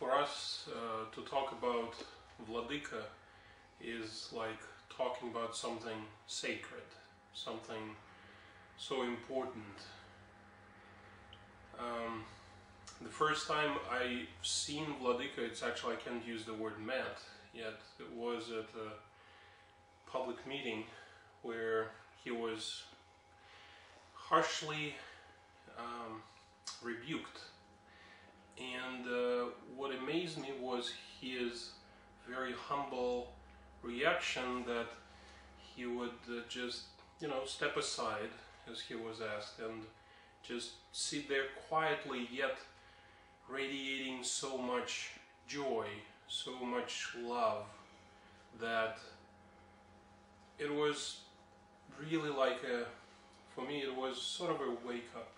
for us to talk about Vladika is like talking about something sacred, something so important. The first time I seen Vladika, it's actually, I can't use the word met yet, it was at a public meeting where he was harshly rebuked. And what amazed me was his very humble reaction, that he would just, step aside as he was asked and just sit there quietly, yet radiating so much joy, so much love, that it was really like for me it was sort of a wake-up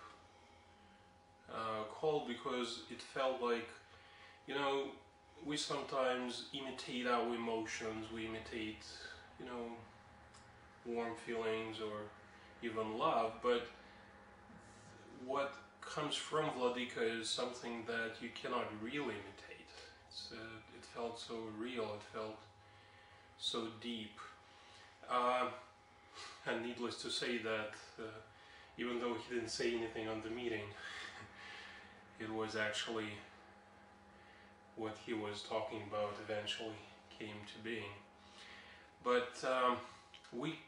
call, because it felt like, we sometimes imitate our emotions, we imitate, warm feelings or even love, but what comes from Vladika is something that you cannot really imitate. It felt so real, it felt so deep. And needless to say that even though he didn't say anything on the meeting, it was actually what he was talking about eventually came to being. But we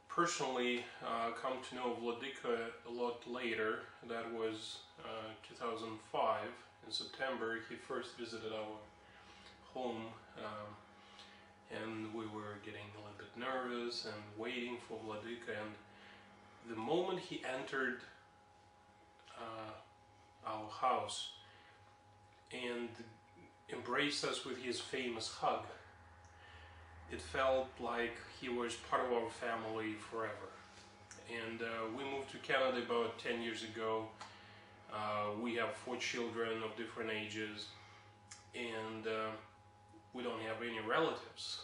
personally come to know Vladika a lot later. That was 2005. In September he first visited our home, and we were getting a little bit nervous and waiting for Vladika, and the moment he entered our house and embraced us with his famous hug, it felt like he was part of our family forever. And we moved to Canada about 10 years ago. We have 4 children of different ages, and we don't have any relatives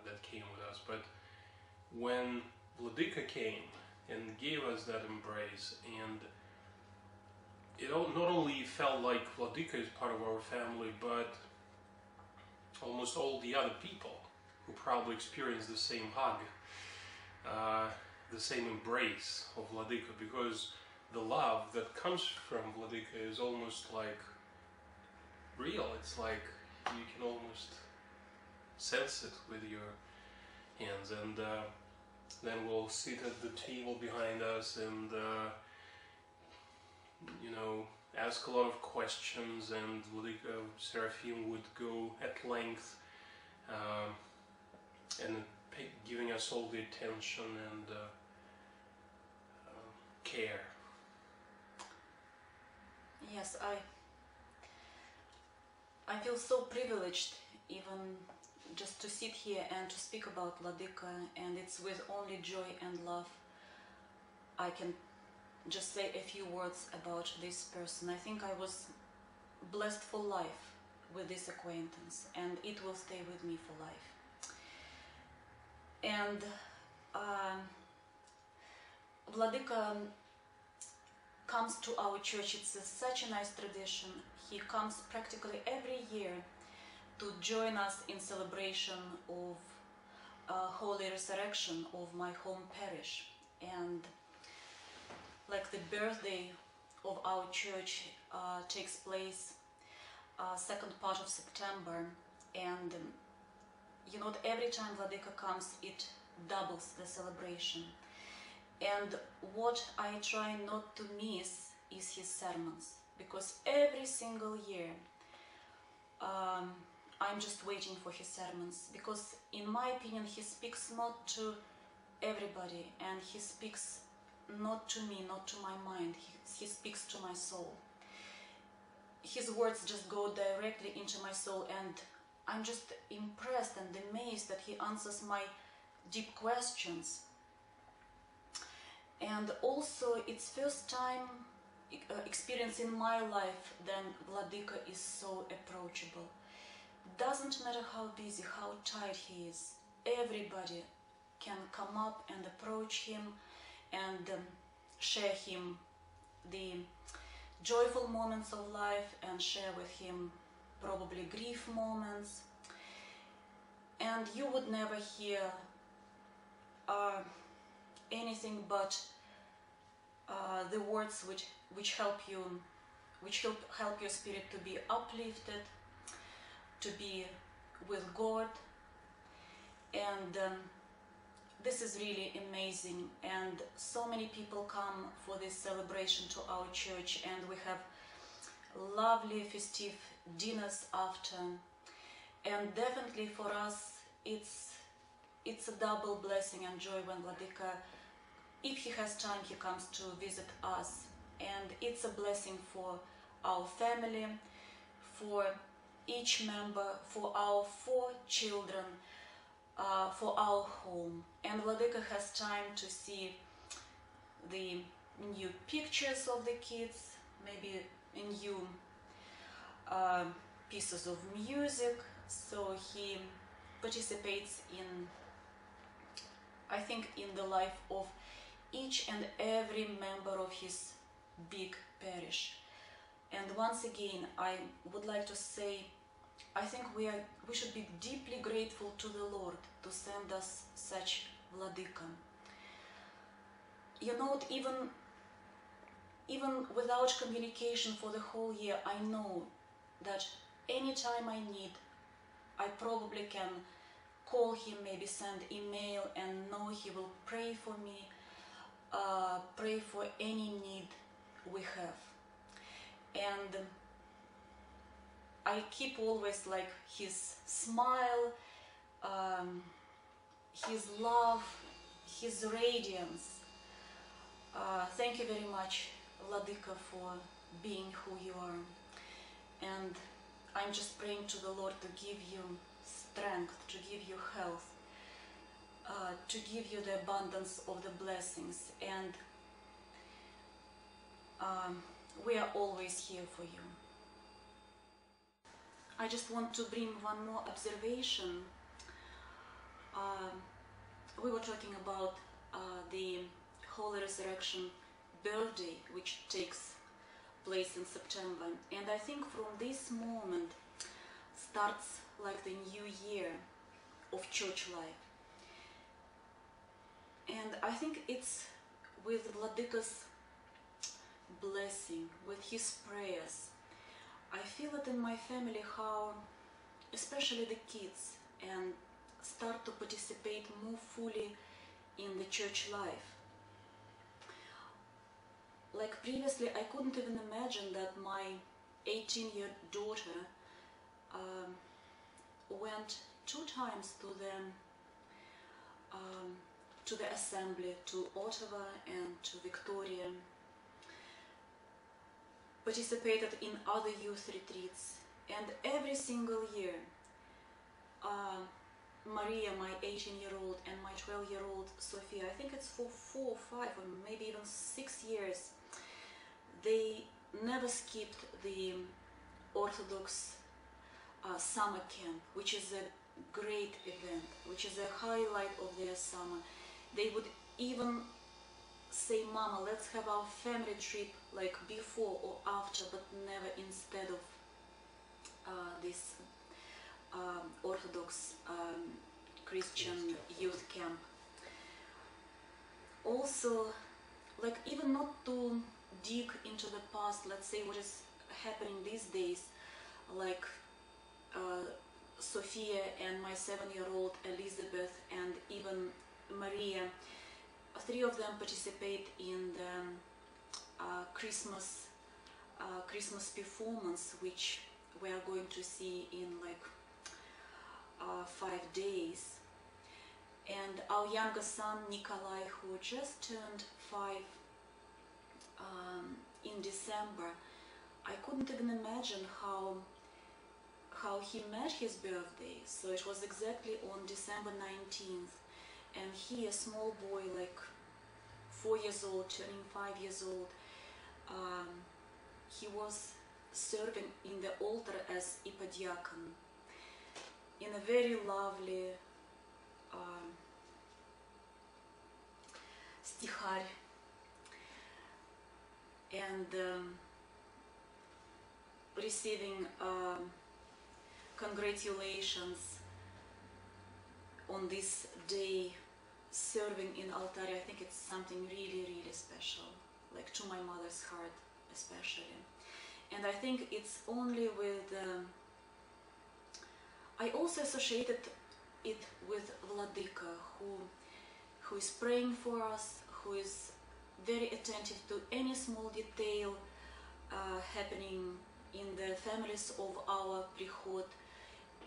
that came with us. But when Vladika came and gave us that embrace, and it not only felt like Vladika is part of our family, but almost all the other people who probably experienced the same hug, the same embrace of Vladika, because the love that comes from Vladika is almost like real. It's like you can almost sense it with your hands. And then we'll sit at the table behind us and ask a lot of questions, and Vladika, Seraphim would go at length and giving us all the attention and care. Yes, I feel so privileged even just to sit here and to speak about Vladika, and it's with only joy and love I can just say a few words about this person. I think I was blessed for life with this acquaintance, and it will stay with me for life. And Vladika comes to our church. It's such a nice tradition. He comes practically every year to join us in celebration of Holy Resurrection of my home parish. And like the birthday of our church takes place second part of September, and every time Vladika comes, it doubles the celebration. And what I try not to miss is his sermons, because every single year I'm just waiting for his sermons, because in my opinion he speaks not to everybody, and he speaks not to me, not to my mind, he speaks to my soul. His words just go directly into my soul, and I'm just impressed and amazed that he answers my deep questions. And also it's first time experience in my life then Vladika is so approachable. Doesn't matter how busy, how tired he is, everybody can come up and approach him and share him the joyful moments of life and share with him probably grief moments, and you would never hear anything but the words which help your spirit to be uplifted, to be with God, and this is really amazing. And so many people come for this celebration to our church, and we have lovely festive dinners after, and definitely for us it's a double blessing and joy when Vladika, if he has time, he comes to visit us, and it's a blessing for our family, for each member, for our 4 children, for our home. And Vladika has time to see the new pictures of the kids, maybe new pieces of music, so he participates in, I think, in the life of each and every member of his big parish. And once again, I would like to say, I think we should be deeply grateful to the Lord to send us such Vladika. You know, even without communication for the whole year, I know that anytime I need, I probably can call him, maybe send email, and know he will pray for me, pray for any need we have. And I keep always like his smile, his love, his radiance. Thank you very much, Vladika, for being who you are. And I'm just praying to the Lord to give you strength, to give you health, to give you the abundance of the blessings. And we are always here for you. I just want to bring one more observation. We were talking about the Holy Resurrection birthday, which takes place in September, and I think from this moment starts like the new year of church life. And I think it's with Vladika's blessing, with his prayers. I feel it in my family how, especially the kids, and start to participate more fully in the church life. Like previously, I couldn't even imagine that my 18-year daughter went 2 times to the assembly, to Ottawa and to Victoria, participated in other youth retreats, and every single year Maria, my 18-year-old, and my 12-year-old Sophia, I think it's for 4 or 5 or maybe even 6 years, they never skipped the Orthodox summer camp, which is a great event, which is a highlight of their summer. They would even say, "Mama, let's have our family trip like before or after, but never instead of this Orthodox Christian youth camp." Also, like, even not to dig into the past, let's say what is happening these days, like Sophia and my 7-year-old Elizabeth and even Maria, 3 of them participate in the Christmas performance, which we are going to see in like 5 days. And our younger son Nikolai, who just turned 5 in December, I couldn't even imagine how he met his birthday. So it was exactly on December 19th, and he, a small boy, like 4 years old, turning 5 years old, he was serving in the altar as ipadiakon in a very lovely stihar, and receiving congratulations on this day serving in Altari. I think it's something really, really special, like to my mother's heart especially. And I think it's only with I also associated it with Vladika, who is praying for us, who is very attentive to any small detail happening in the families of our prichod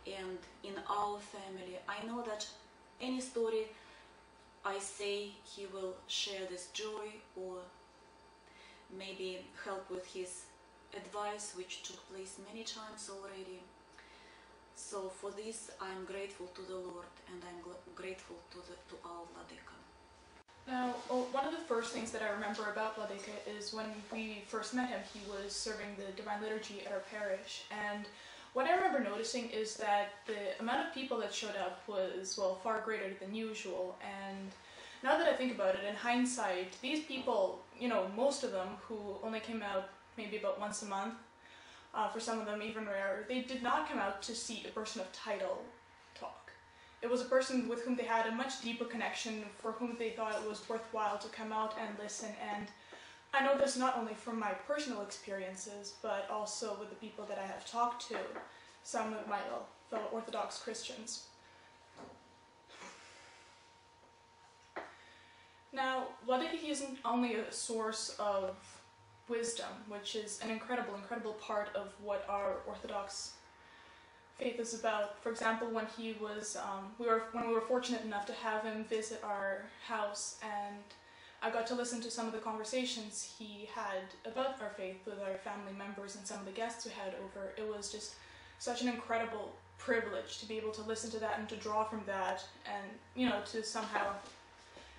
and in our family. I know that any story I say, he will share this joy or maybe help with his advice, which took place many times already. So for this I'm grateful to the Lord, and I'm grateful to our Vladika. Now, one of the first things that I remember about Vladika is when we first met him, he was serving the Divine Liturgy at our parish, and what I remember noticing is that the amount of people that showed up was, well, far greater than usual. And now that I think about it, in hindsight, these people, you know, most of them who only came out maybe about once a month, for some of them even rarer, they did not come out to see a person of title talk. It was a person with whom they had a much deeper connection, for whom they thought it was worthwhile to come out and listen. And I know this not only from my personal experiences, but also with the people that I have talked to, some of my fellow Orthodox Christians. Now, Vladika isn't only a source of wisdom, which is an incredible, incredible part of what our Orthodox faith is about. For example, when he was, when we were fortunate enough to have him visit our house, and I got to listen to some of the conversations he had about our faith with our family members and some of the guests we had over. It was just such an incredible privilege to be able to listen to that and to draw from that, and, you know, to somehow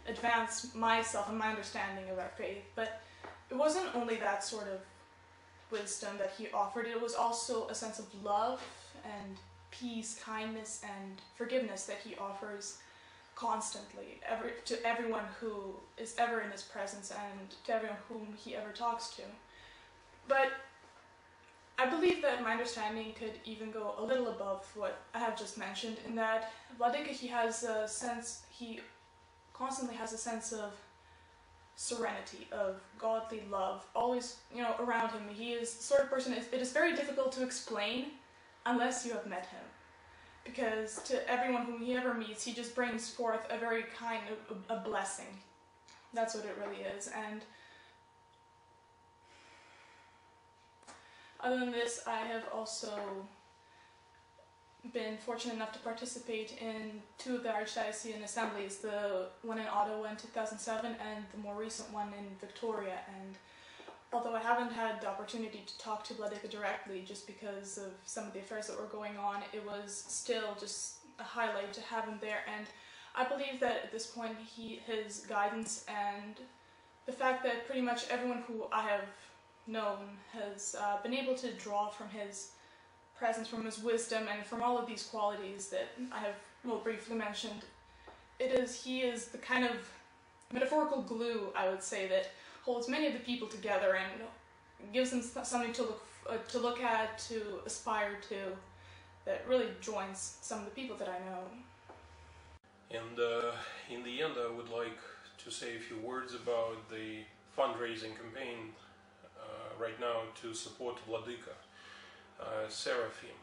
advance myself and my understanding of our faith. But it wasn't only that sort of wisdom that he offered, it was also a sense of love and peace, kindness, and forgiveness that he offers constantly to everyone who is ever in his presence and to everyone whom he ever talks to. But I believe that my understanding could even go a little above what I have just mentioned, in that Vladika, he constantly has a sense of serenity, of godly love, always, you know, around him. He is the sort of person, it is very difficult to explain unless you have met him. Because to everyone whom he ever meets, he just brings forth a very kind of a blessing. That's what it really is. And other than this, I have also been fortunate enough to participate in two of the Archdiocesan Assemblies, the one in Ottawa in 2007 and the more recent one in Victoria. And although I haven't had the opportunity to talk to Vladika directly just because of some of the affairs that were going on, it was still just a highlight to have him there. And I believe that at this point his guidance and the fact that pretty much everyone who I have known has been able to draw from his presence, from his wisdom, and from all of these qualities that I have, well, briefly mentioned. He is the kind of metaphorical glue, I would say, that holds many of the people together and gives them something to look at, to aspire to, that really joins some of the people that I know. And in the end, I would like to say a few words about the fundraising campaign right now to support Vladika Seraphim.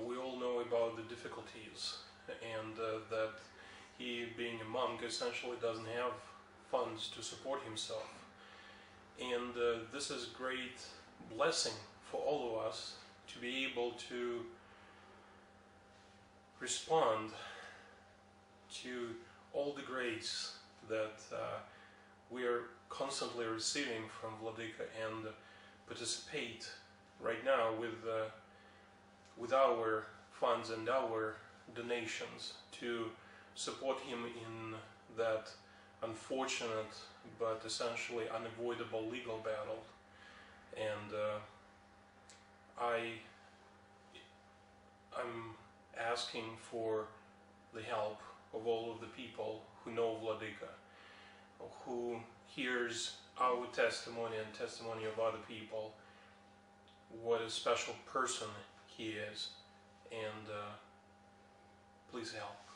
We all know about the difficulties, and that he, being a monk, essentially doesn't have funds to support himself. And this is a great blessing for all of us to be able to respond to all the grace that we are constantly receiving from Vladika, and participate right now with our funds and our donations to support him in that unfortunate but essentially unavoidable legal battle. And I'm asking for the help of all of the people who know Vladika, who hears our testimony and testimony of other people, what a special person he is, and please help.